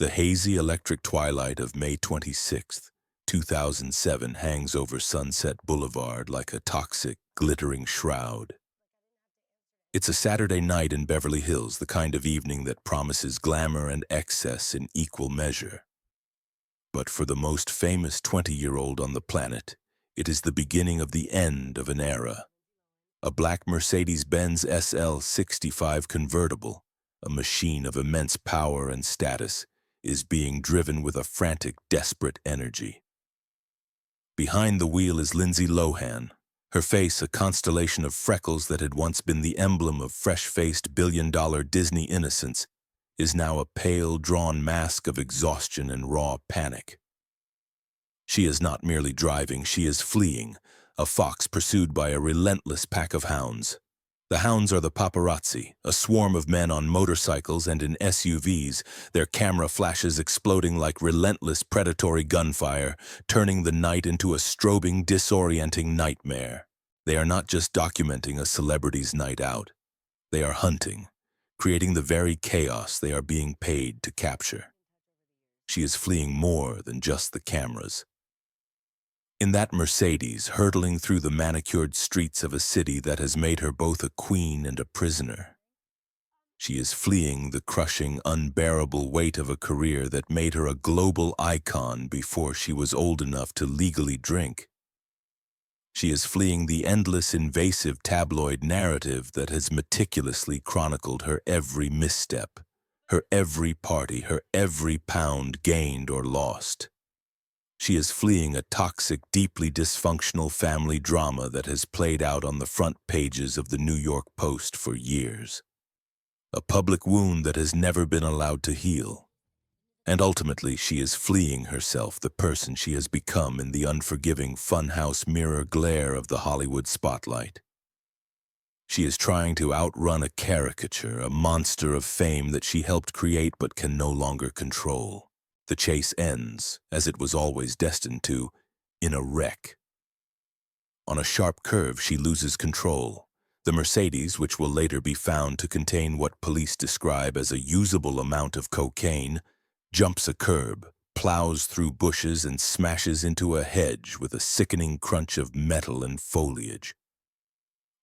The hazy electric twilight of May 26th, 2007 hangs over Sunset Boulevard like a toxic, glittering shroud. It's a Saturday night in Beverly Hills, the kind of evening that promises glamour and excess in equal measure. But for the most famous 20-year-old on the planet, it is the beginning of the end of an era. A black Mercedes-Benz SL65 convertible, a machine of immense power and status, is being driven with a frantic, desperate energy. Behind the wheel is Lindsay Lohan, her face a constellation of freckles that had once been the emblem of fresh-faced billion-dollar Disney innocence, is now a pale, drawn mask of exhaustion and raw panic. She is not merely driving, she is fleeing, a fox pursued by a relentless pack of hounds. The hounds are the paparazzi, a swarm of men on motorcycles and in SUVs, their camera flashes exploding like relentless predatory gunfire, turning the night into a strobing, disorienting nightmare. They are not just documenting a celebrity's night out. They are hunting, creating the very chaos they are being paid to capture. She is fleeing more than just the cameras. In that Mercedes, hurtling through the manicured streets of a city that has made her both a queen and a prisoner. She is fleeing the crushing, unbearable weight of a career that made her a global icon before she was old enough to legally drink. She is fleeing the endless, invasive tabloid narrative that has meticulously chronicled her every misstep, her every party, her every pound gained or lost. She is fleeing a toxic, deeply dysfunctional family drama that has played out on the front pages of the New York Post for years. A public wound that has never been allowed to heal. And ultimately, she is fleeing herself, the person she has become in the unforgiving funhouse mirror glare of the Hollywood spotlight. She is trying to outrun a caricature, a monster of fame that she helped create but can no longer control. The chase ends, as it was always destined to, in a wreck. On a sharp curve, she loses control. The Mercedes, which will later be found to contain what police describe as a usable amount of cocaine, jumps a curb, plows through bushes, and smashes into a hedge with a sickening crunch of metal and foliage.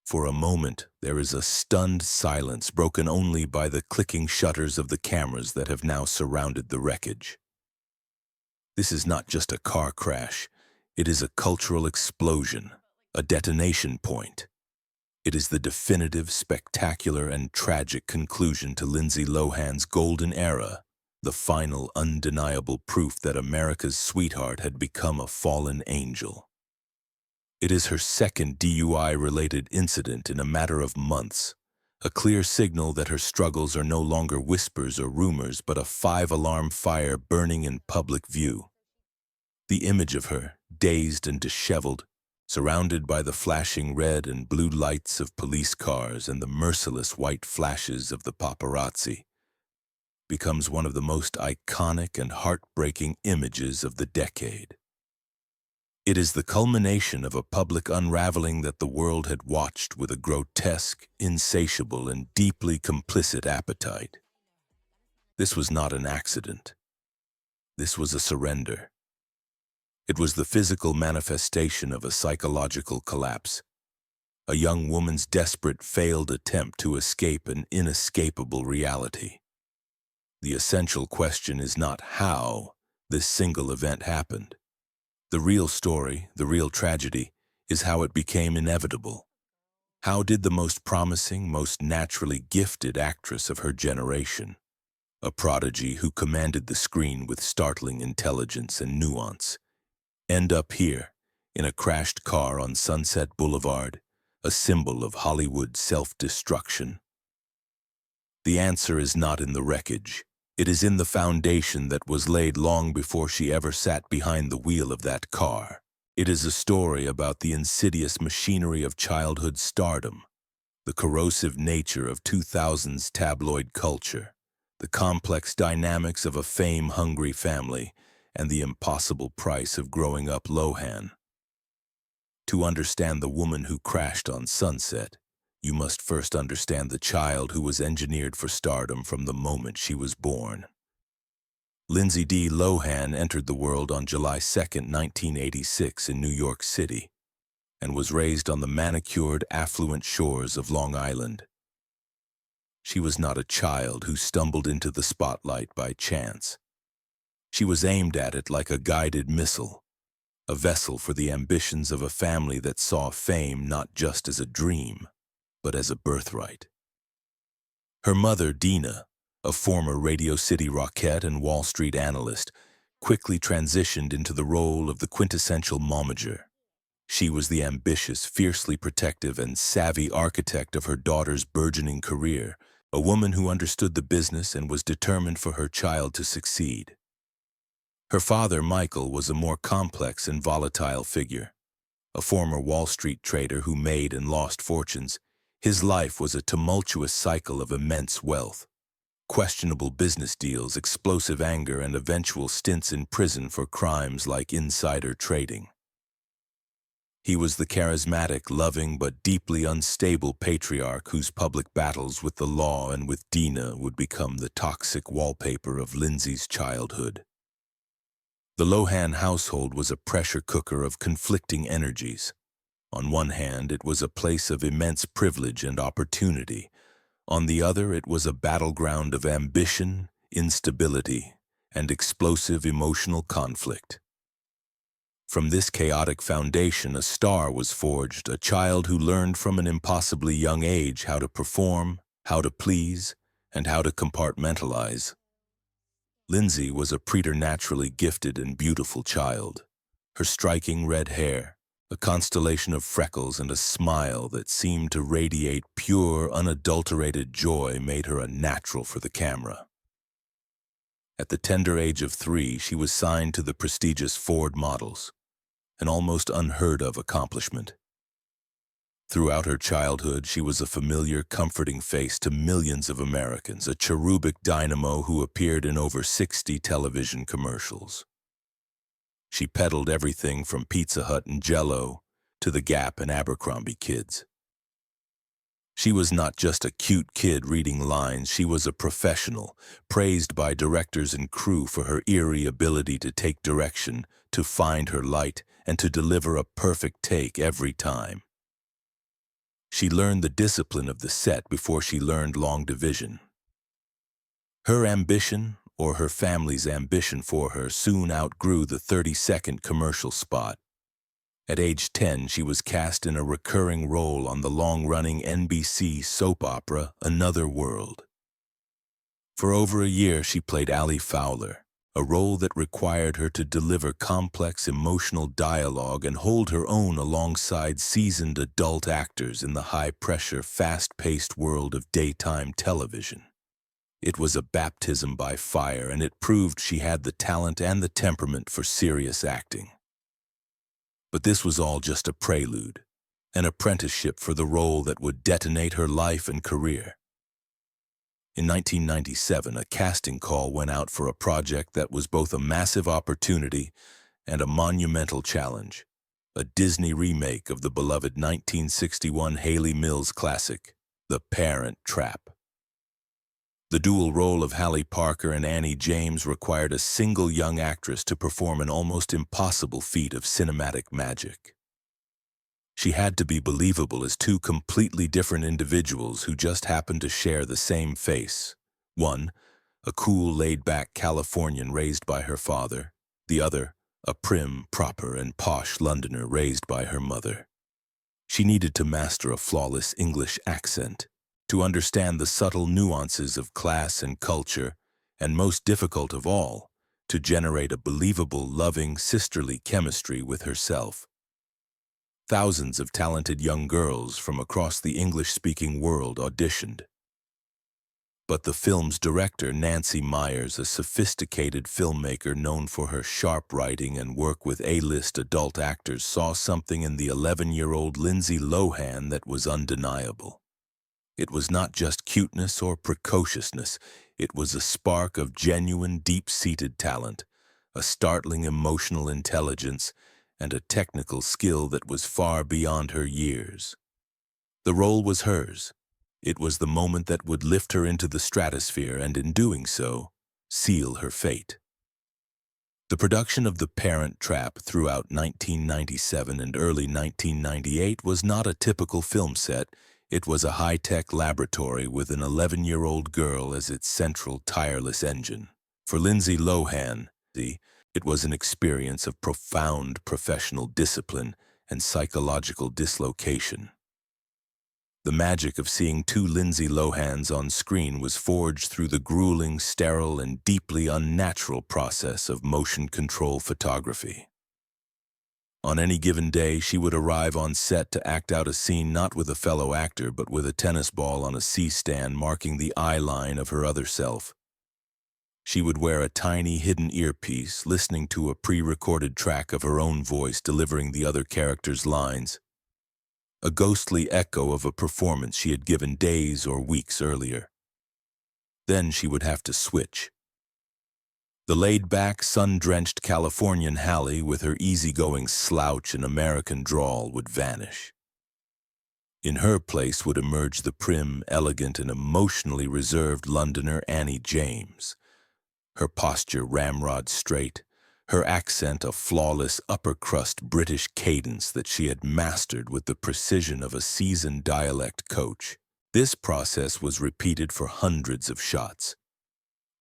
For a moment, there is a stunned silence broken only by the clicking shutters of the cameras that have now surrounded the wreckage. This is not just a car crash, it is a cultural explosion, a detonation point. It is the definitive, spectacular, and tragic conclusion to Lindsay Lohan's golden era, the final, undeniable proof that America's sweetheart had become a fallen angel. It is her second DUI-related incident in a matter of months, a clear signal that her struggles are no longer whispers or rumors, but a 5-alarm fire burning in public view. The image of her, dazed and disheveled, surrounded by the flashing red and blue lights of police cars and the merciless white flashes of the paparazzi, becomes one of the most iconic and heartbreaking images of the decade. It is the culmination of a public unraveling that the world had watched with a grotesque, insatiable, and deeply complicit appetite. This was not an accident. This was a surrender. It was the physical manifestation of a psychological collapse, a young woman's desperate, failed attempt to escape an inescapable reality. The essential question is not how this single event happened. The real story, the real tragedy, is how it became inevitable. How did the most promising, most naturally gifted actress of her generation, a prodigy who commanded the screen with startling intelligence and nuance, end up here, in a crashed car on Sunset Boulevard, a symbol of Hollywood self-destruction? The answer is not in the wreckage. It is in the foundation that was laid long before she ever sat behind the wheel of that car. It is a story about the insidious machinery of childhood stardom, the corrosive nature of 2000s tabloid culture, the complex dynamics of a fame-hungry family, and the impossible price of growing up Lohan. To understand the woman who crashed on Sunset, you must first understand the child who was engineered for stardom from the moment she was born. Lindsay Lohan entered the world on July 2, 1986 in New York City and was raised on the manicured, affluent shores of Long Island. She was not a child who stumbled into the spotlight by chance. She was aimed at it like a guided missile, a vessel for the ambitions of a family that saw fame not just as a dream, but as a birthright. Her mother, Dina, a former Radio City Rockette and Wall Street analyst, quickly transitioned into the role of the quintessential momager. She was the ambitious, fiercely protective, and savvy architect of her daughter's burgeoning career, a woman who understood the business and was determined for her child to succeed. Her father, Michael, was a more complex and volatile figure. A former Wall Street trader who made and lost fortunes, his life was a tumultuous cycle of immense wealth. Questionable business deals, explosive anger, and eventual stints in prison for crimes like insider trading. He was the charismatic, loving, but deeply unstable patriarch whose public battles with the law and with Dina would become the toxic wallpaper of Lindsay's childhood. The Lohan household was a pressure cooker of conflicting energies. On one hand, it was a place of immense privilege and opportunity. On the other, it was a battleground of ambition, instability, and explosive emotional conflict. From this chaotic foundation, a star was forged, a child who learned from an impossibly young age how to perform, how to please, and how to compartmentalize. Lindsay was a preternaturally gifted and beautiful child. Her striking red hair, a constellation of freckles, and a smile that seemed to radiate pure, unadulterated joy made her a natural for the camera. At the tender age of 3, she was signed to the prestigious Ford Models, an almost unheard-of accomplishment. Throughout her childhood, she was a familiar, comforting face to millions of Americans, a cherubic dynamo who appeared in over 60 television commercials. She peddled everything from Pizza Hut and Jell-O to the Gap and Abercrombie kids. She was not just a cute kid reading lines, she was a professional, praised by directors and crew for her eerie ability to take direction, to find her light, and to deliver a perfect take every time. She learned the discipline of the set before she learned long division. Her ambition, or her family's ambition for her, soon outgrew the 30-second commercial spot. At age 10, she was cast in a recurring role on the long-running NBC soap opera Another World. For over a year, she played Allie Fowler, a role that required her to deliver complex emotional dialogue and hold her own alongside seasoned adult actors in the high-pressure, fast-paced world of daytime television. It was a baptism by fire, and it proved she had the talent and the temperament for serious acting. But this was all just a prelude, an apprenticeship for the role that would detonate her life and career. In 1997, a casting call went out for a project that was both a massive opportunity and a monumental challenge, a Disney remake of the beloved 1961 Haley Mills classic, The Parent Trap. The dual role of Hallie Parker and Annie James required a single young actress to perform an almost impossible feat of cinematic magic. She had to be believable as two completely different individuals who just happened to share the same face. One, a cool, laid-back Californian raised by her father. The other, a prim, proper, and posh Londoner raised by her mother. She needed to master a flawless English accent, to understand the subtle nuances of class and culture, and most difficult of all, to generate a believable, loving, sisterly chemistry with herself. Thousands of talented young girls from across the English-speaking world auditioned. But the film's director, Nancy Meyers, a sophisticated filmmaker known for her sharp writing and work with A-list adult actors, saw something in the 11-year-old Lindsay Lohan that was undeniable. It was not just cuteness or precociousness, it was a spark of genuine, deep-seated talent, a startling emotional intelligence, and a technical skill that was far beyond her years. The role was hers. It was the moment that would lift her into the stratosphere and, in doing so, seal her fate. The production of The Parent Trap throughout 1997 and early 1998 was not a typical film set. It was a high-tech laboratory with an 11-year-old girl as its central, tireless engine. For Lindsay Lohan, it was an experience of profound professional discipline and psychological dislocation. The magic of seeing two Lindsay Lohans on screen was forged through the grueling, sterile, and deeply unnatural process of motion control photography. On any given day, she would arrive on set to act out a scene not with a fellow actor, but with a tennis ball on a C-stand marking the eye line of her other self. She would wear a tiny hidden earpiece, listening to a pre-recorded track of her own voice delivering the other character's lines, a ghostly echo of a performance she had given days or weeks earlier. Then she would have to switch. The laid-back, sun-drenched Californian Hallie with her easygoing slouch and American drawl would vanish. In her place would emerge the prim, elegant, and emotionally reserved Londoner Annie James, her posture ramrod straight, her accent a flawless upper-crust British cadence that she had mastered with the precision of a seasoned dialect coach. This process was repeated for hundreds of shots.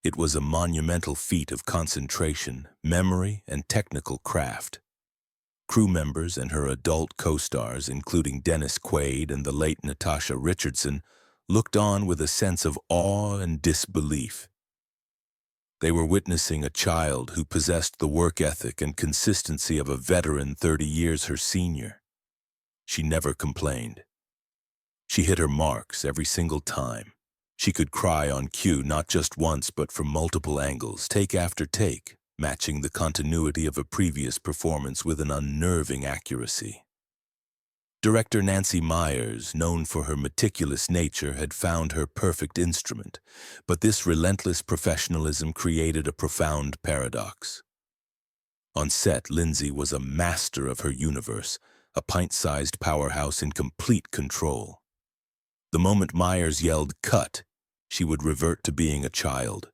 It was a monumental feat of concentration, memory, and technical craft. Crew members and her adult co-stars, including Dennis Quaid and the late Natasha Richardson, looked on with a sense of awe and disbelief. They were witnessing a child who possessed the work ethic and consistency of a veteran 30 years her senior. She never complained. She hit her marks every single time. She could cry on cue not just once but from multiple angles, take after take, matching the continuity of a previous performance with an unnerving accuracy. Director Nancy Meyers, known for her meticulous nature, had found her perfect instrument, but this relentless professionalism created a profound paradox. On set, Lindsay was a master of her universe, a pint-sized powerhouse in complete control. The moment Meyers yelled, "Cut," she would revert to being a child,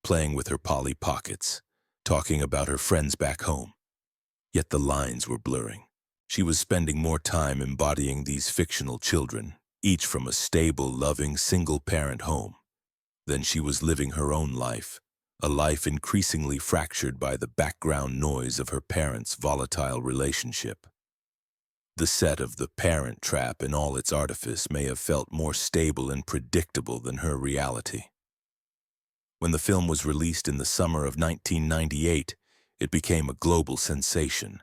playing with her Polly Pockets, talking about her friends back home. Yet the lines were blurring. She was spending more time embodying these fictional children, each from a stable, loving, single-parent home, than she was living her own life, a life increasingly fractured by the background noise of her parents' volatile relationship. The set of The Parent Trap in all its artifice may have felt more stable and predictable than her reality. When the film was released in the summer of 1998, it became a global sensation.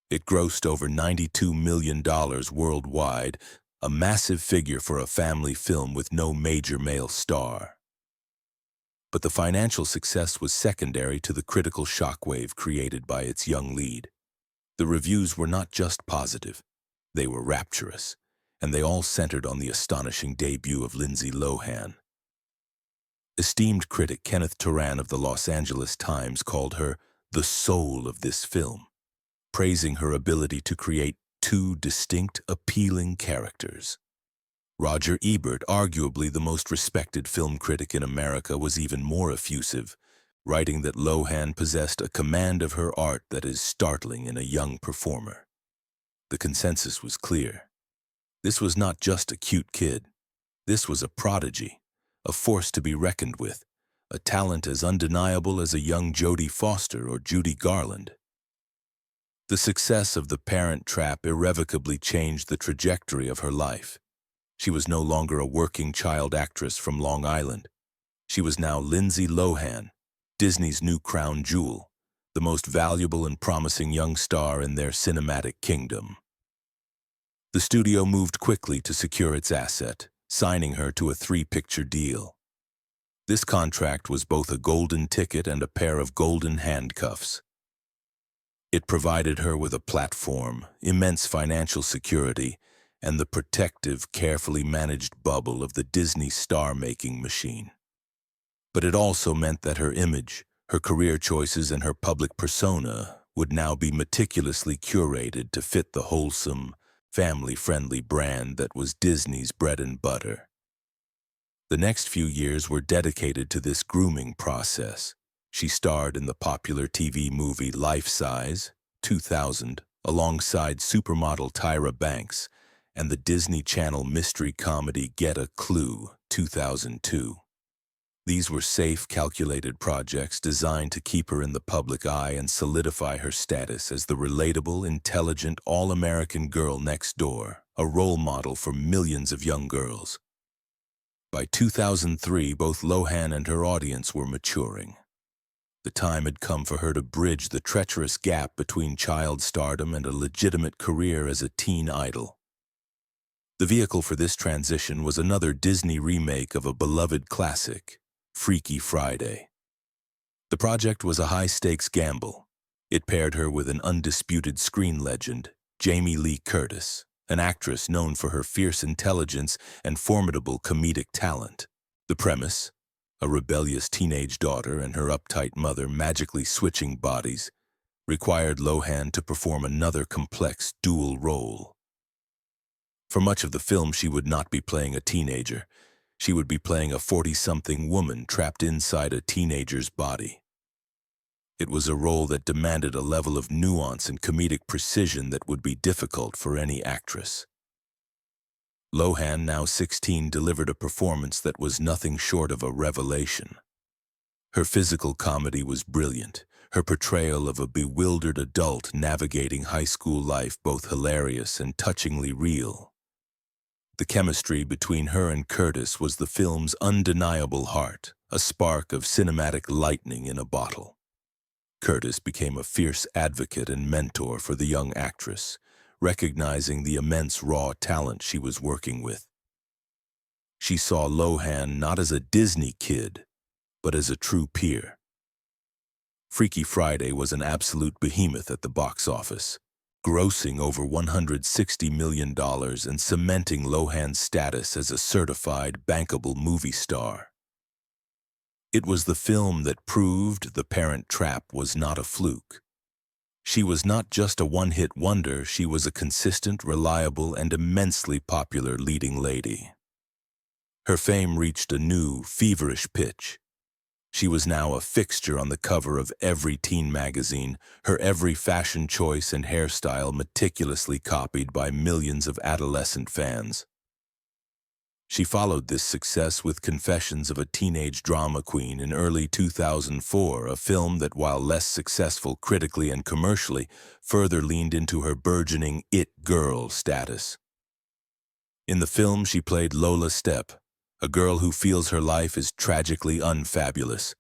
It grossed over $92 million worldwide, a massive figure for a family film with no major male star. But the financial success was secondary to the critical shockwave created by its young lead. The reviews were not just positive, they were rapturous, and they all centered on the astonishing debut of Lindsay Lohan. Esteemed critic Kenneth Turan of the Los Angeles Times called her the soul of this film, praising her ability to create two distinct, appealing characters. Roger Ebert, arguably the most respected film critic in America, was even more effusive, writing that Lohan possessed a command of her art that is startling in a young performer. The consensus was clear. This was not just a cute kid. This was a prodigy, a force to be reckoned with, a talent as undeniable as a young Jodie Foster or Judy Garland. The success of The Parent Trap irrevocably changed the trajectory of her life. She was no longer a working child actress from Long Island. She was now Lindsay Lohan, Disney's new crown jewel, the most valuable and promising young star in their cinematic kingdom. The studio moved quickly to secure its asset, signing her to a 3-picture deal. This contract was both a golden ticket and a pair of golden handcuffs. It provided her with a platform, immense financial security, and the protective, carefully managed bubble of the Disney star-making machine. But it also meant that her image, her career choices, and her public persona would now be meticulously curated to fit the wholesome, family-friendly brand that was Disney's bread and butter. The next few years were dedicated to this grooming process. She starred in the popular TV movie Life Size, 2000, alongside supermodel Tyra Banks, and the Disney Channel mystery comedy Get a Clue, 2002. These were safe, calculated projects designed to keep her in the public eye and solidify her status as the relatable, intelligent, all-American girl next door, a role model for millions of young girls. By 2003, both Lohan and her audience were maturing. The time had come for her to bridge the treacherous gap between child stardom and a legitimate career as a teen idol. The vehicle for this transition was another Disney remake of a beloved classic, Freaky Friday. The project was a high-stakes gamble. It paired her with an undisputed screen legend, Jamie Lee Curtis, an actress known for her fierce intelligence and formidable comedic talent. The premise: a rebellious teenage daughter and her uptight mother magically switching bodies, required Lohan to perform another complex dual role. For much of the film, she would not be playing a teenager. She would be playing a 40-something woman trapped inside a teenager's body. It was a role that demanded a level of nuance and comedic precision that would be difficult for any actress. Lohan, now 16, delivered a performance that was nothing short of a revelation. Her physical comedy was brilliant, her portrayal of a bewildered adult navigating high school life both hilarious and touchingly real. The chemistry between her and Curtis was the film's undeniable heart, a spark of cinematic lightning in a bottle. Curtis became a fierce advocate and mentor for the young actress, recognizing the immense raw talent she was working with. She saw Lohan not as a Disney kid, but as a true peer. Freaky Friday was an absolute behemoth at the box office, grossing over $160 million and cementing Lohan's status as a certified, bankable movie star. It was the film that proved The Parent Trap was not a fluke. She was not just a one-hit wonder, she was a consistent, reliable, and immensely popular leading lady. Her fame reached a new, feverish pitch. She was now a fixture on the cover of every teen magazine, her every fashion choice and hairstyle meticulously copied by millions of adolescent fans. She followed this success with Confessions of a Teenage Drama Queen in early 2004, a film that, while less successful critically and commercially, further leaned into her burgeoning it girl status. In the film, she played Lola Stepp, a girl who feels her life is tragically unfabulous.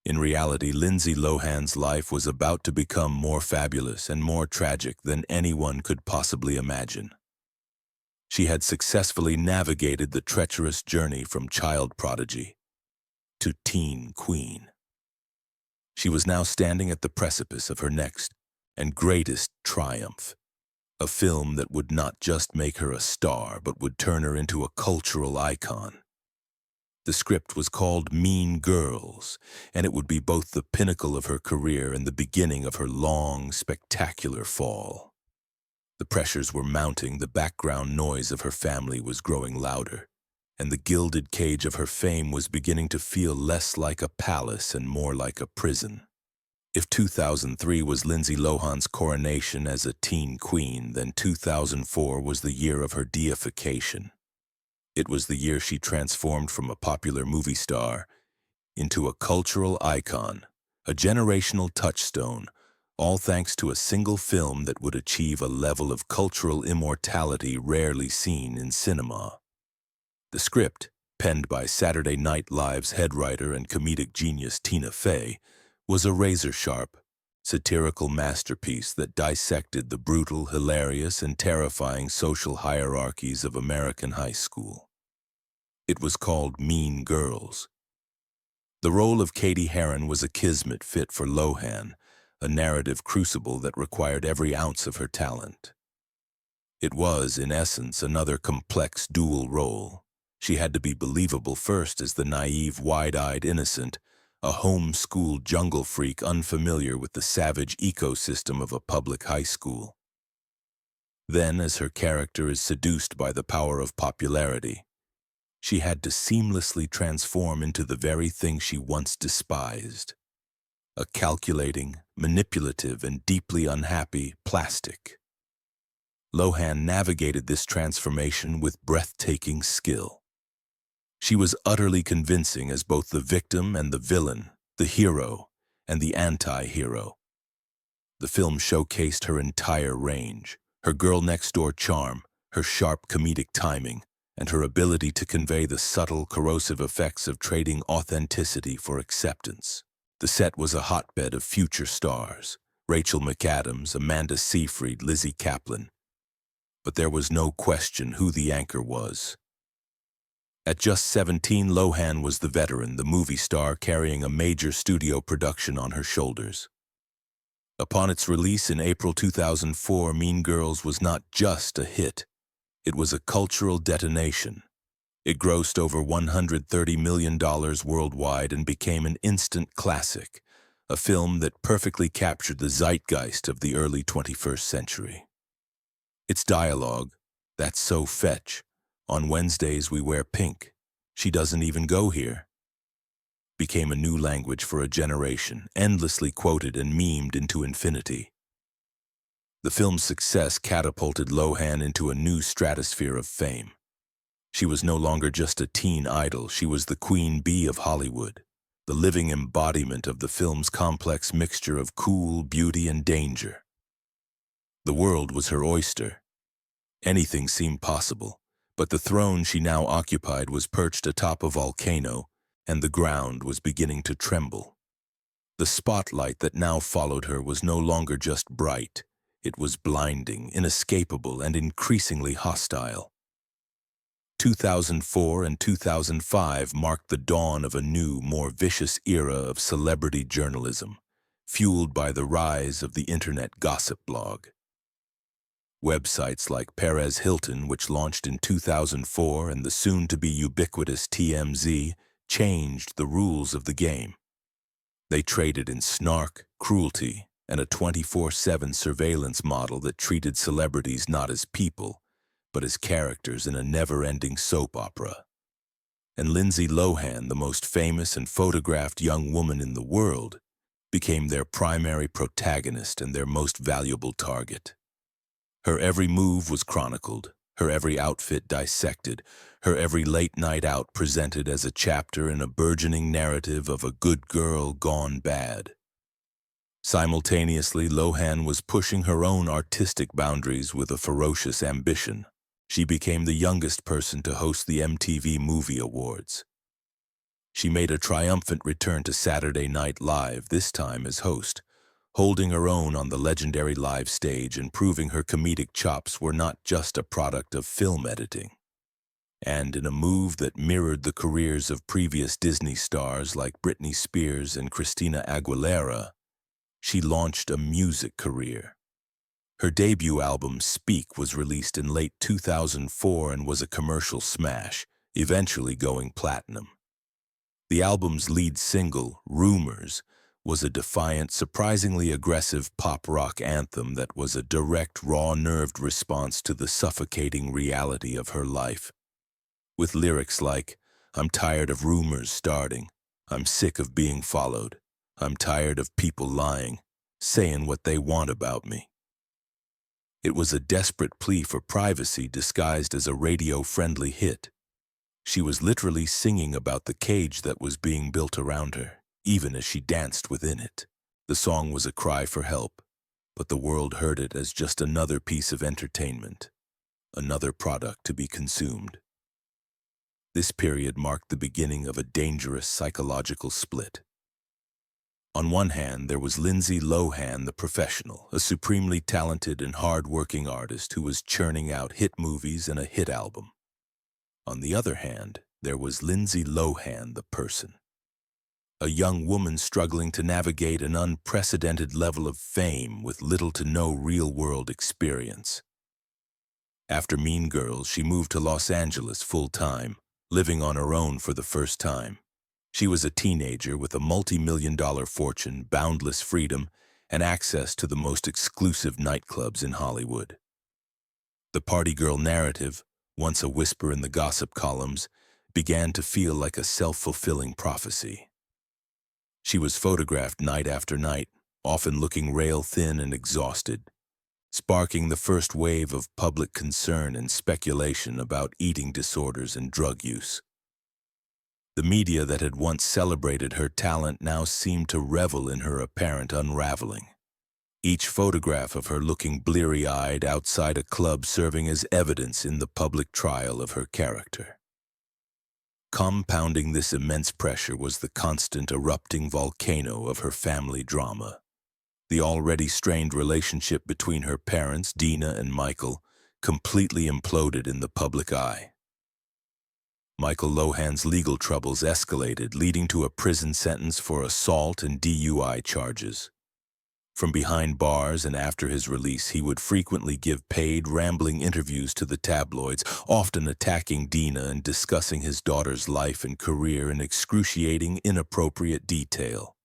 In reality, Lindsay Lohan's life was about to become more fabulous and more tragic than anyone could possibly imagine. She had successfully navigated the treacherous journey from child prodigy to teen queen. She was now standing at the precipice of her next and greatest triumph, a film that would not just make her a star but would turn her into a cultural icon. The script was called Mean Girls, and it would be both the pinnacle of her career and the beginning of her long, spectacular fall. The pressures were mounting, the background noise of her family was growing louder, and the gilded cage of her fame was beginning to feel less like a palace and more like a prison. If 2003 was Lindsay Lohan's coronation as a teen queen, then 2004 was the year of her deification. It was the year she transformed from a popular movie star into a cultural icon, a generational touchstone, all thanks to a single film that would achieve a level of cultural immortality rarely seen in cinema. The script, penned by Saturday Night Live's head writer and comedic genius Tina Fey, was a razor-sharp, satirical masterpiece that dissected the brutal, hilarious, and terrifying social hierarchies of American high school. It was called Mean Girls. The role of Katie Heron was a kismet fit for Lohan, a narrative crucible that required every ounce of her talent. It was, in essence, another complex dual role. She had to be believable first as the naive, wide-eyed innocent, a home-schooled jungle freak unfamiliar with the savage ecosystem of a public high school. Then, as her character is seduced by the power of popularity, she had to seamlessly transform into the very thing she once despised. a calculating, manipulative, and deeply unhappy plastic. Lohan navigated this transformation with breathtaking skill. She was utterly convincing as both the victim and the villain, the hero and the anti-hero. The film showcased her entire range, her girl-next-door charm, her sharp comedic timing, and her ability to convey the subtle, corrosive effects of trading authenticity for acceptance. The set was a hotbed of future stars, Rachel McAdams, Amanda Seyfried, Lizzie Kaplan. But there was no question who the anchor was. At just 17, Lohan was the veteran, the movie star carrying a major studio production on her shoulders. Upon its release in April 2004, Mean Girls was not just a hit. It was a cultural detonation. It grossed over $130 million worldwide and became an instant classic, a film that perfectly captured the zeitgeist of the early 21st century. Its dialogue, "That's so fetch. On Wednesdays we wear pink. She doesn't even go here," became a new language for a generation, endlessly quoted and memed into infinity. The film's success catapulted Lohan into a new stratosphere of fame. She was no longer just a teen idol, she was the queen bee of Hollywood, the living embodiment of the film's complex mixture of cool, beauty, and danger. The world was her oyster. Anything seemed possible, but the throne she now occupied was perched atop a volcano, and the ground was beginning to tremble. The spotlight that now followed her was no longer just bright. It was blinding, inescapable, and increasingly hostile. 2004 and 2005 marked the dawn of a new, more vicious era of celebrity journalism, fueled by the rise of the internet gossip blog. Websites like Perez Hilton, which launched in 2004, and the soon-to-be ubiquitous TMZ, changed the rules of the game. They traded in snark, cruelty, and a 24/7 surveillance model that treated celebrities not as people, but as characters in a never-ending soap opera. And Lindsay Lohan, the most famous and photographed young woman in the world, became their primary protagonist and their most valuable target. Her every move was chronicled, her every outfit dissected, her every late night out presented as a chapter in a burgeoning narrative of a good girl gone bad. Simultaneously, Lohan was pushing her own artistic boundaries with a ferocious ambition. She became the youngest person to host the MTV Movie Awards. She made a triumphant return to Saturday Night Live, this time as host, holding her own on the legendary live stage and proving her comedic chops were not just a product of film editing. And in a move that mirrored the careers of previous Disney stars like Britney Spears and Christina Aguilera, she launched a music career. Her debut album, Speak, was released in late 2004 and was a commercial smash, eventually going platinum. The album's lead single, Rumors, was a defiant, surprisingly aggressive pop-rock anthem that was a direct, raw-nerved response to the suffocating reality of her life. With lyrics like, "I'm tired of rumors starting, I'm sick of being followed, I'm tired of people lying, saying what they want about me." It was a desperate plea for privacy disguised as a radio-friendly hit. She was literally singing about the cage that was being built around her, even as she danced within it. The song was a cry for help, but the world heard it as just another piece of entertainment, another product to be consumed. This period marked the beginning of a dangerous psychological split. On one hand, there was Lindsay Lohan, the professional, a supremely talented and hard-working artist who was churning out hit movies and a hit album. On the other hand, there was Lindsay Lohan, the person, a young woman struggling to navigate an unprecedented level of fame with little to no real-world experience. After Mean Girls, she moved to Los Angeles full-time, living on her own for the first time. She was a teenager with a multi-million-dollar fortune, boundless freedom, and access to the most exclusive nightclubs in Hollywood. The party girl narrative, once a whisper in the gossip columns, began to feel like a self-fulfilling prophecy. She was photographed night after night, often looking rail-thin and exhausted, sparking the first wave of public concern and speculation about eating disorders and drug use. The media that had once celebrated her talent now seemed to revel in her apparent unraveling, each photograph of her looking bleary-eyed outside a club serving as evidence in the public trial of her character. Compounding this immense pressure was the constant erupting volcano of her family drama. The already strained relationship between her parents, Dina and Michael, completely imploded in the public eye. Michael Lohan's legal troubles escalated, leading to a prison sentence for assault and DUI charges. From behind bars and after his release, he would frequently give paid, rambling interviews to the tabloids, often attacking Dina and discussing his daughter's life and career in excruciating, inappropriate detail.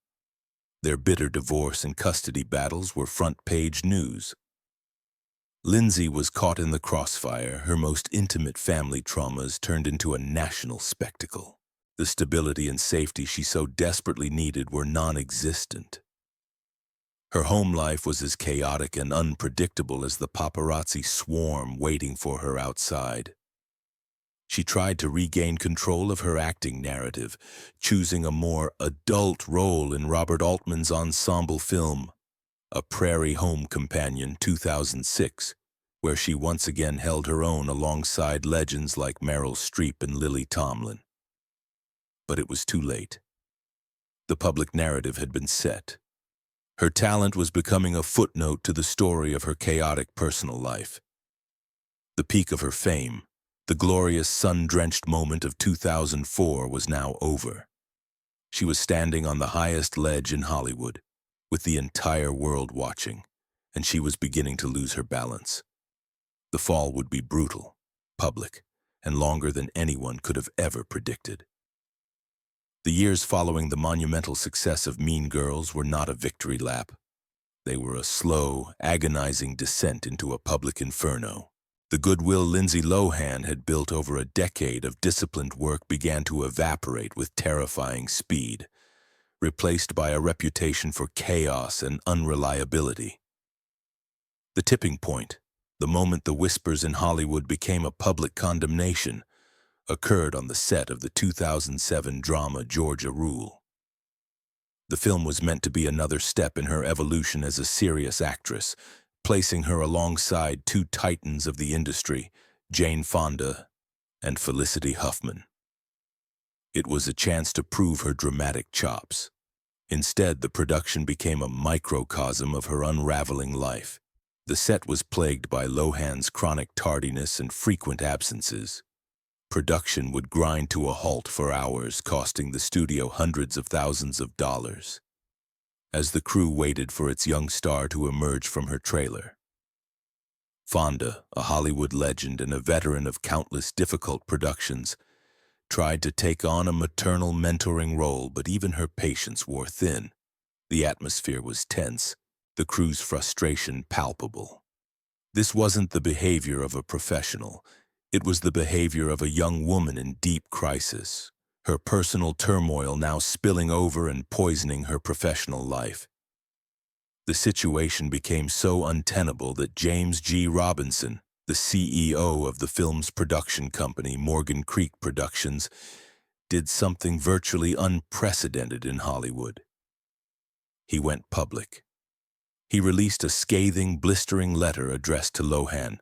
Their bitter divorce and custody battles were front-page news. Lindsay was caught in the crossfire. Her most intimate family traumas turned into a national spectacle. The stability and safety she so desperately needed were non-existent. Her home life was as chaotic and unpredictable as the paparazzi swarm waiting for her outside. She tried to regain control of her acting narrative, choosing a more adult role in Robert Altman's ensemble film, A Prairie Home Companion, 2006, where she once again held her own alongside legends like Meryl Streep and Lily Tomlin. But it was too late. The public narrative had been set. Her talent was becoming a footnote to the story of her chaotic personal life. The peak of her fame, the glorious sun-drenched moment of 2004, was now over. She was standing on the highest ledge in Hollywood, with the entire world watching, and she was beginning to lose her balance. The fall would be brutal, public, and longer than anyone could have ever predicted. The years following the monumental success of Mean Girls were not a victory lap. They were a slow, agonizing descent into a public inferno. The goodwill Lindsay Lohan had built over a decade of disciplined work began to evaporate with terrifying speed, replaced by a reputation for chaos and unreliability. The tipping point, the moment the whispers in Hollywood became a public condemnation, occurred on the set of the 2007 drama Georgia Rule. The film was meant to be another step in her evolution as a serious actress, placing her alongside two titans of the industry, Jane Fonda and Felicity Huffman. It was a chance to prove her dramatic chops. Instead, the production became a microcosm of her unraveling life. The set was plagued by Lohan's chronic tardiness and frequent absences. Production would grind to a halt for hours, costing the studio hundreds of thousands of dollars, as the crew waited for its young star to emerge from her trailer. Fonda, a Hollywood legend and a veteran of countless difficult productions, tried to take on a maternal mentoring role, but even her patience wore thin. The atmosphere was tense, the crew's frustration palpable. This wasn't the behavior of a professional. It was the behavior of a young woman in deep crisis, her personal turmoil now spilling over and poisoning her professional life. The situation became so untenable that James G. Robinson, the CEO of the film's production company, Morgan Creek Productions, did something virtually unprecedented in Hollywood. He went public. He released a scathing, blistering letter addressed to Lohan,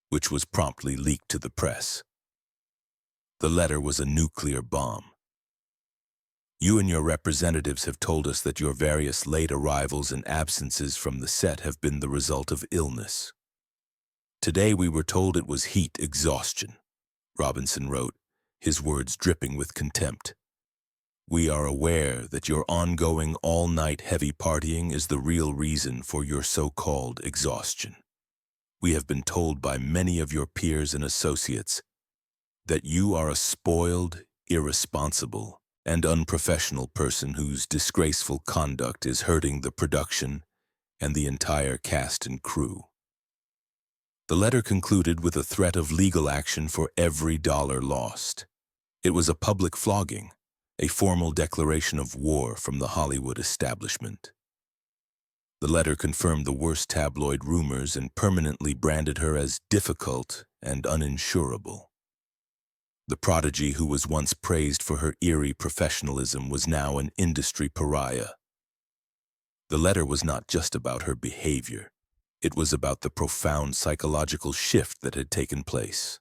which was promptly leaked to the press. The letter was a nuclear bomb. You and your representatives have told us that your various late arrivals and absences from the set have been the result of illness. Today we were told it was heat exhaustion, Robinson wrote, his words dripping with contempt. We are aware that your ongoing all-night heavy partying is the real reason for your so-called exhaustion. We have been told by many of your peers and associates that you are a spoiled, irresponsible, and unprofessional person whose disgraceful conduct is hurting the production and the entire cast and crew. The letter concluded with a threat of legal action for every dollar lost. It was a public flogging, a formal declaration of war from the Hollywood establishment. The letter confirmed the worst tabloid rumors and permanently branded her as difficult and uninsurable. The prodigy who was once praised for her eerie professionalism was now an industry pariah. The letter was not just about her behavior. It was about the profound psychological shift that had taken place.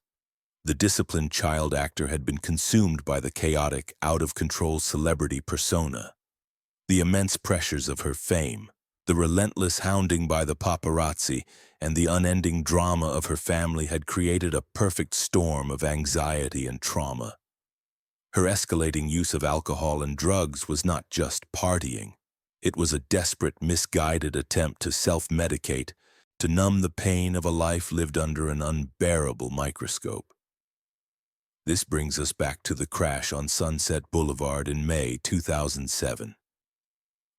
The disciplined child actor had been consumed by the chaotic, out-of-control celebrity persona. The immense pressures of her fame, the relentless hounding by the paparazzi, and the unending drama of her family had created a perfect storm of anxiety and trauma. Her escalating use of alcohol and drugs was not just partying. It was a desperate, misguided attempt to self-medicate, to numb the pain of a life lived under an unbearable microscope. This brings us back to the crash on Sunset Boulevard in May 2007.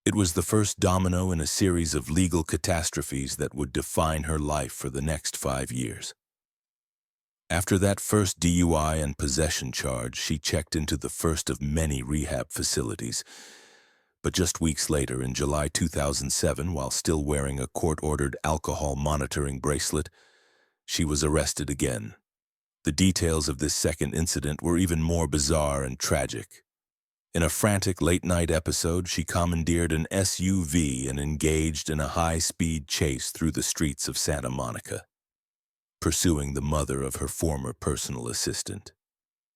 It was the first domino in a series of legal catastrophes that would define her life for the next 5 years. After that first DUI and possession charge, she checked into the first of many rehab facilities. But just weeks later, in July 2007, while still wearing a court-ordered alcohol monitoring bracelet, she was arrested again. The details of this second incident were even more bizarre and tragic. In a frantic late-night episode, she commandeered an SUV and engaged in a high-speed chase through the streets of Santa Monica, pursuing the mother of her former personal assistant.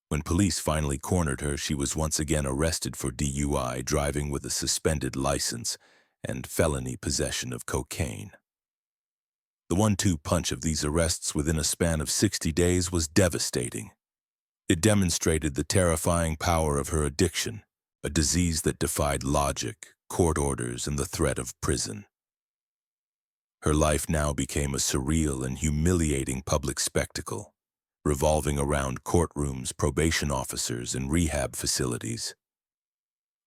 When police finally cornered her, she was once again arrested for DUI, driving with a suspended license, and felony possession of cocaine. The 1-2 punch of these arrests within a span of 60 days was devastating. It demonstrated the terrifying power of her addiction, a disease that defied logic, court orders, and the threat of prison. Her life now became a surreal and humiliating public spectacle, revolving around courtrooms, probation officers, and rehab facilities.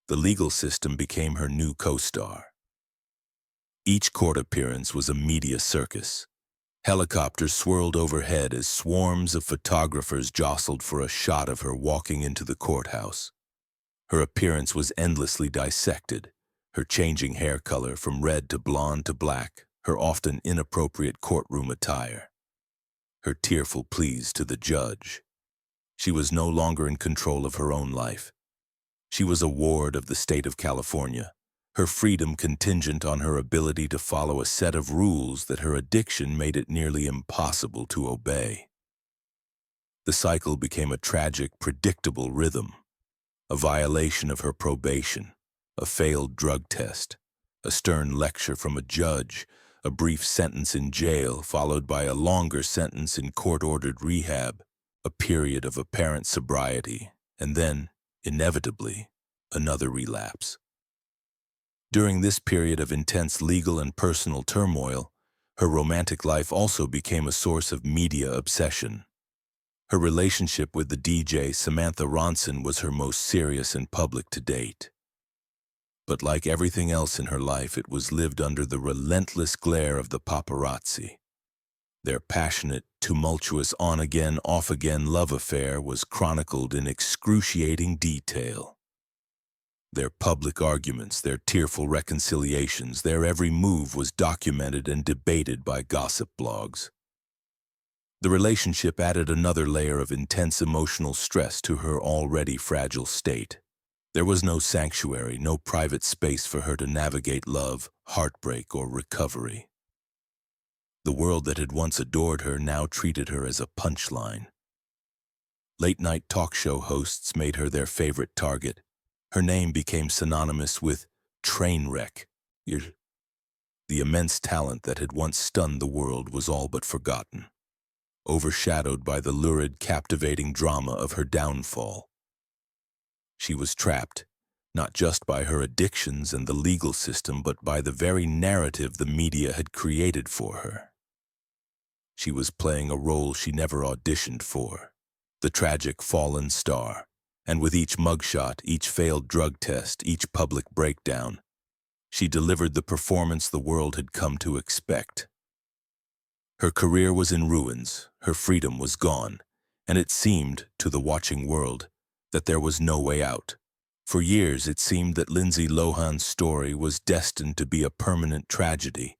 The legal system became her new co-star. Each court appearance was a media circus. Helicopters swirled overhead as swarms of photographers jostled for a shot of her walking into the courthouse. Her appearance was endlessly dissected, her changing hair color from red to blonde to black, her often inappropriate courtroom attire, her tearful pleas to the judge. She was no longer in control of her own life. She was a ward of the state of California, her freedom contingent on her ability to follow a set of rules that her addiction made it nearly impossible to obey. The cycle became a tragic, predictable rhythm, a violation of her probation, a failed drug test, a stern lecture from a judge, a brief sentence in jail followed by a longer sentence in court-ordered rehab, a period of apparent sobriety, and then, inevitably, another relapse. During this period of intense legal and personal turmoil, her romantic life also became a source of media obsession. Her relationship with the DJ Samantha Ronson was her most serious and public to date. But like everything else in her life, it was lived under the relentless glare of the paparazzi. Their passionate, tumultuous on-again, off-again love affair was chronicled in excruciating detail. Their public arguments, their tearful reconciliations, their every move was documented and debated by gossip blogs. The relationship added another layer of intense emotional stress to her already fragile state. There was no sanctuary, no private space for her to navigate love, heartbreak, or recovery. The world that had once adored her now treated her as a punchline. Late-night talk show hosts made her their favorite target. Her name became synonymous with train wreck. The immense talent that had once stunned the world was all but forgotten, overshadowed by the lurid, captivating drama of her downfall. She was trapped, not just by her addictions and the legal system, but by the very narrative the media had created for her. She was playing a role she never auditioned for, the tragic fallen star, and with each mugshot, each failed drug test, each public breakdown, she delivered the performance the world had come to expect. Her career was in ruins, her freedom was gone, and it seemed, to the watching world, that there was no way out. For years, it seemed that Lindsay Lohan's story was destined to be a permanent tragedy,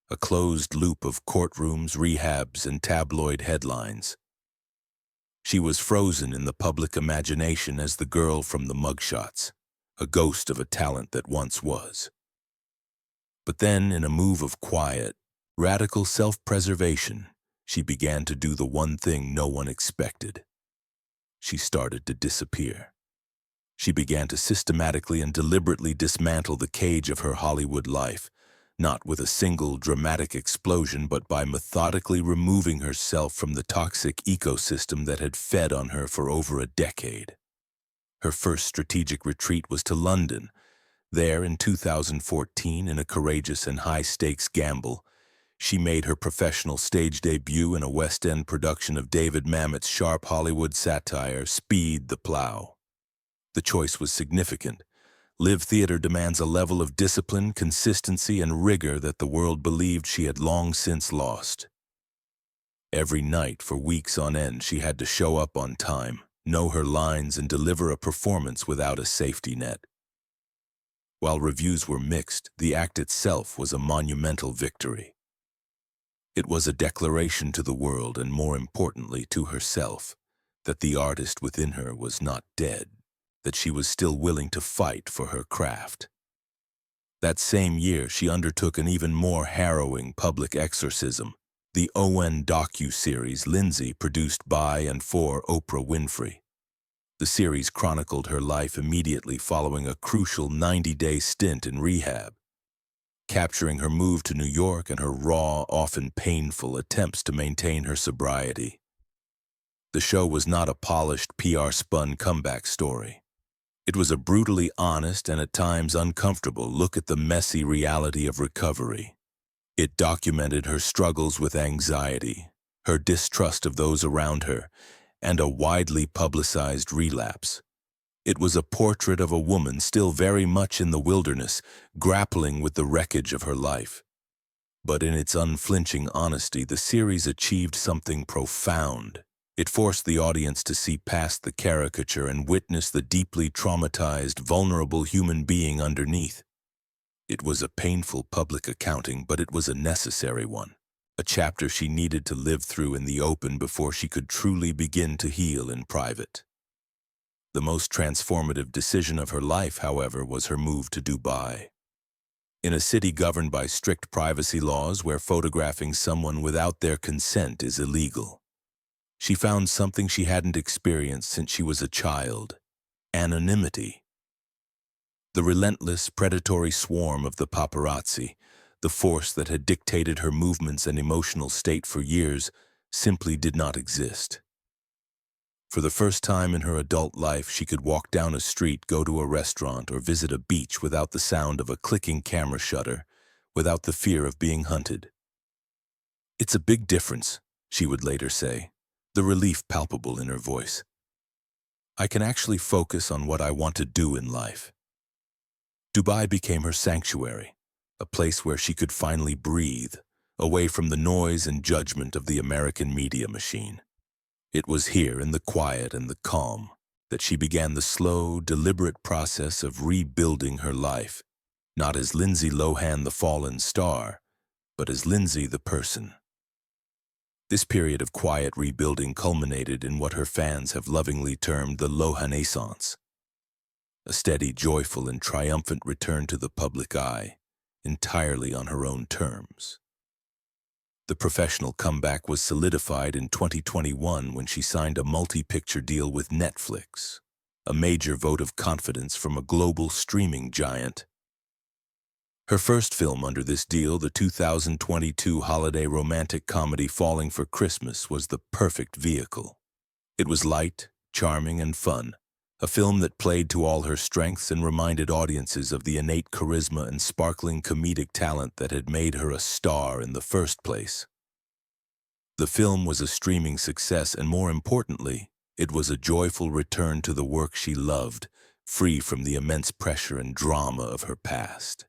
a closed loop of courtrooms, rehabs, and tabloid headlines. She was frozen in the public imagination as the girl from the mugshots, a ghost of a talent that once was. But then, in a move of quiet, radical self-preservation, she began to do the one thing no one expected. She started to disappear. She began to systematically and deliberately dismantle the cage of her Hollywood life, not with a single dramatic explosion, but by methodically removing herself from the toxic ecosystem that had fed on her for over a decade. Her first strategic retreat was to London. There, in 2014, in a courageous and high-stakes gamble, she made her professional stage debut in a West End production of David Mamet's sharp Hollywood satire, Speed the Plow. The choice was significant. Live theater demands a level of discipline, consistency, and rigor that the world believed she had long since lost. Every night, for weeks on end, she had to show up on time, know her lines, and deliver a performance without a safety net. While reviews were mixed, the act itself was a monumental victory. It was a declaration to the world, and more importantly to herself, that the artist within her was not dead, that she was still willing to fight for her craft. That same year, she undertook an even more harrowing public exorcism, the ON docu-series Lindsay, produced by and for Oprah Winfrey. The series chronicled her life immediately following a crucial 90-day stint in rehab, capturing her move to New York and her raw, often painful attempts to maintain her sobriety. The show was not a polished, PR-spun comeback story. It was a brutally honest and at times uncomfortable look at the messy reality of recovery. It documented her struggles with anxiety, her distrust of those around her, and a widely publicized relapse. It was a portrait of a woman still very much in the wilderness, grappling with the wreckage of her life. But in its unflinching honesty, the series achieved something profound. It forced the audience to see past the caricature and witness the deeply traumatized, vulnerable human being underneath. It was a painful public accounting, but it was a necessary one, a chapter she needed to live through in the open before she could truly begin to heal in private. The most transformative decision of her life, however, was her move to Dubai. In a city governed by strict privacy laws where photographing someone without their consent is illegal, she found something she hadn't experienced since she was a child: anonymity. The relentless, predatory swarm of the paparazzi, the force that had dictated her movements and emotional state for years, simply did not exist. For the first time in her adult life, she could walk down a street, go to a restaurant, or visit a beach without the sound of a clicking camera shutter, without the fear of being hunted. "It's a big difference," she would later say, the relief palpable in her voice. "I can actually focus on what I want to do in life." Dubai became her sanctuary, a place where she could finally breathe, away from the noise and judgment of the American media machine. It was here, in the quiet and the calm, that she began the slow, deliberate process of rebuilding her life, not as Lindsay Lohan, the fallen star, but as Lindsay, the person. This period of quiet rebuilding culminated in what her fans have lovingly termed the Lohanescence, a steady, joyful, and triumphant return to the public eye, entirely on her own terms. The professional comeback was solidified in 2021 when she signed a multi-picture deal with Netflix, a major vote of confidence from a global streaming giant. Her first film under this deal, the 2022 holiday romantic comedy Falling for Christmas, was the perfect vehicle. It was light, charming, and fun, a film that played to all her strengths and reminded audiences of the innate charisma and sparkling comedic talent that had made her a star in the first place. The film was a streaming success, and more importantly, it was a joyful return to the work she loved, free from the immense pressure and drama of her past.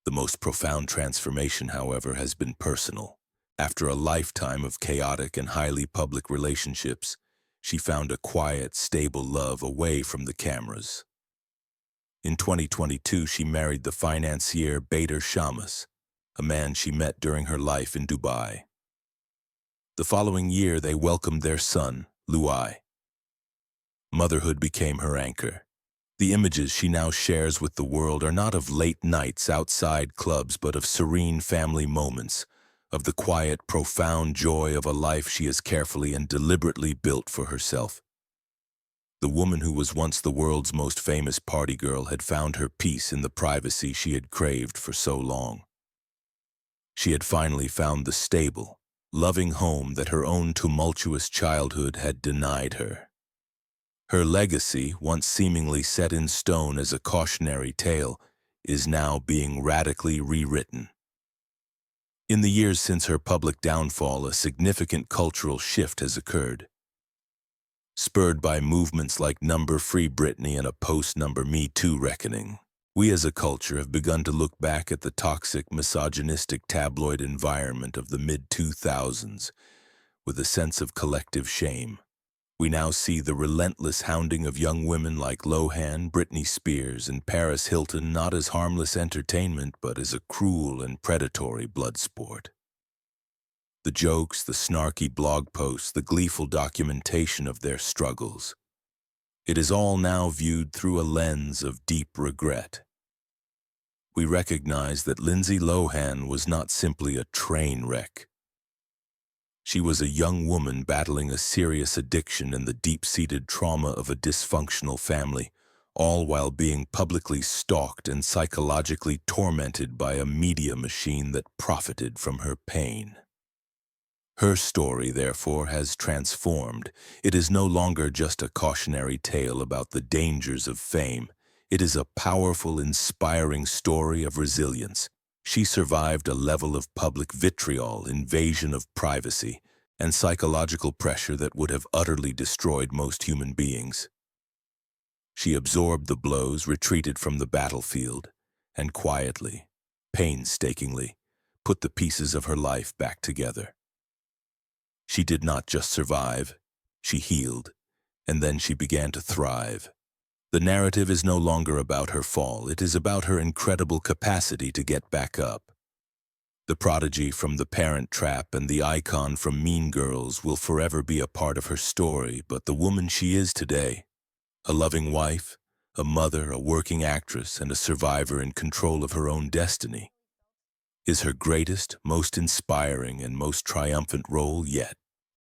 The most profound transformation, however, has been personal. After a lifetime of chaotic and highly public relationships, she found a quiet, stable love away from the cameras. In 2022, she married the financier Bader Shamus, a man she met during her life in Dubai. The following year, they welcomed their son, Luai. Motherhood became her anchor. The images she now shares with the world are not of late nights outside clubs, but of serene family moments, of the quiet, profound joy of a life she has carefully and deliberately built for herself. The woman who was once the world's most famous party girl had found her peace in the privacy she had craved for so long. She had finally found the stable, loving home that her own tumultuous childhood had denied her. Her legacy, once seemingly set in stone as a cautionary tale, is now being radically rewritten. In the years since her public downfall, a significant cultural shift has occurred. Spurred by movements like Number Free Britney and a post-Number Me Too reckoning, we as a culture have begun to look back at the toxic, misogynistic tabloid environment of the mid-2000s with a sense of collective shame. We now see the relentless hounding of young women like Lohan, Britney Spears, and Paris Hilton not as harmless entertainment, but as a cruel and predatory blood sport. The jokes, the snarky blog posts, the gleeful documentation of their struggles. It is all now viewed through a lens of deep regret. We recognize that Lindsay Lohan was not simply a train wreck. She was a young woman battling a serious addiction and the deep-seated trauma of a dysfunctional family, all while being publicly stalked and psychologically tormented by a media machine that profited from her pain. Her story, therefore, has transformed. It is no longer just a cautionary tale about the dangers of fame. It is a powerful, inspiring story of resilience. She survived a level of public vitriol, invasion of privacy, and psychological pressure that would have utterly destroyed most human beings. She absorbed the blows, retreated from the battlefield, and quietly, painstakingly, put the pieces of her life back together. She did not just survive, she healed, and then she began to thrive. The narrative is no longer about her fall, it is about her incredible capacity to get back up. The prodigy from The Parent Trap and the icon from Mean Girls will forever be a part of her story, but the woman she is today, a loving wife, a mother, a working actress, and a survivor in control of her own destiny, is her greatest, most inspiring, and most triumphant role yet.